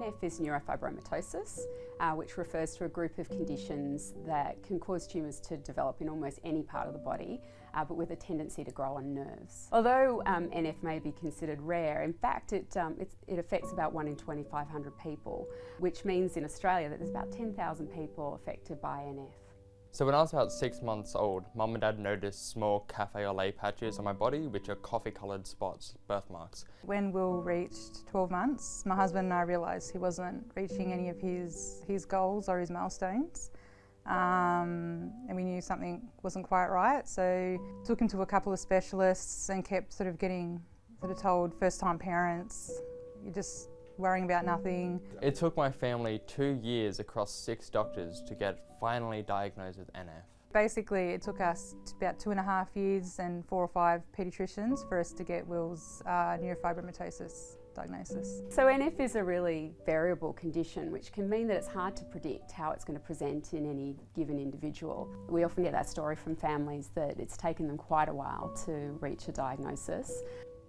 NF is neurofibromatosis, which refers to a group of conditions that can cause tumours to develop in almost any part of the body, but with a tendency to grow on nerves. Although NF may be considered rare, in fact it affects about 1 in 2,500 people, which means in Australia that there's about 10,000 people affected by NF. So when I was about 6 months old, Mum and Dad noticed small cafe au lait patches on my body, which are coffee-coloured spots, birthmarks. When Will reached 12 months, my husband and I realised he wasn't reaching any of his goals or his milestones. And we knew something wasn't quite right, so took him to a couple of specialists and kept sort of getting told first-time parents, you're just worrying about nothing. It took my family 2 years across 6 doctors to get finally diagnosed with NF. Basically, it took us about 2.5 years and 4 or 5 paediatricians for us to get Will's neurofibromatosis diagnosis. So NF is a really variable condition, which can mean that it's hard to predict how it's going to present in any given individual. We often get that story from families that it's taken them quite a while to reach a diagnosis.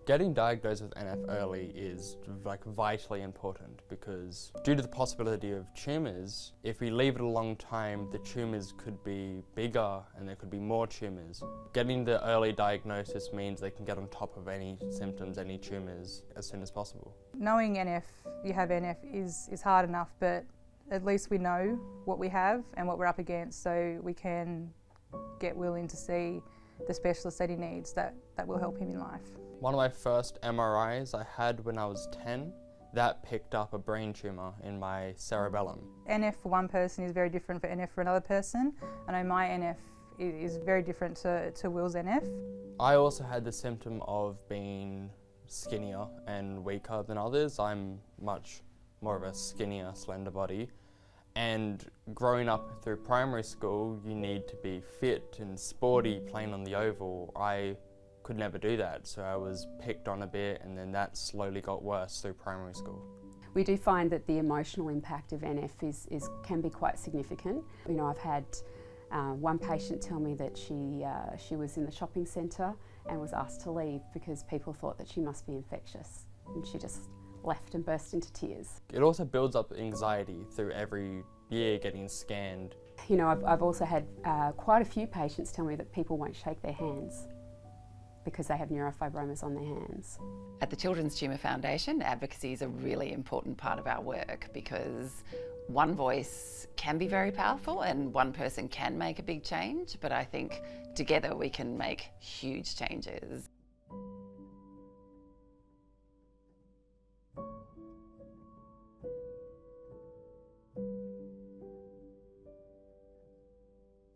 Getting diagnosed with NF early is vitally important, because due to the possibility of tumours, if we leave it a long time, the tumours could be bigger and there could be more tumours. Getting the early diagnosis means they can get on top of any symptoms, any tumours, as soon as possible. Knowing you have NF is hard enough, but at least we know what we have and what we're up against, so we can get Will in to see the specialist that he needs that will help him in life. One of my first MRIs I had when I was 10, that picked up a brain tumour in my cerebellum. NF for one person is very different for NF for another person. I know my NF is very different to Will's NF. I also had the symptom of being skinnier and weaker than others. I'm much more of a skinnier, slender body. And growing up through primary school, you need to be fit and sporty, playing on the oval. I could never do that, so I was picked on a bit, and then that slowly got worse through primary school. We do find that the emotional impact of NF can be quite significant. You know, I've had one patient tell me that she was in the shopping centre and was asked to leave because people thought that she must be infectious, and she just left and burst into tears. It also builds up anxiety through every year getting scanned. You know, I've also had quite a few patients tell me that people won't shake their hands because they have neurofibromas on their hands. At the Children's Tumour Foundation, advocacy is a really important part of our work, because one voice can be very powerful and one person can make a big change, but I think together we can make huge changes.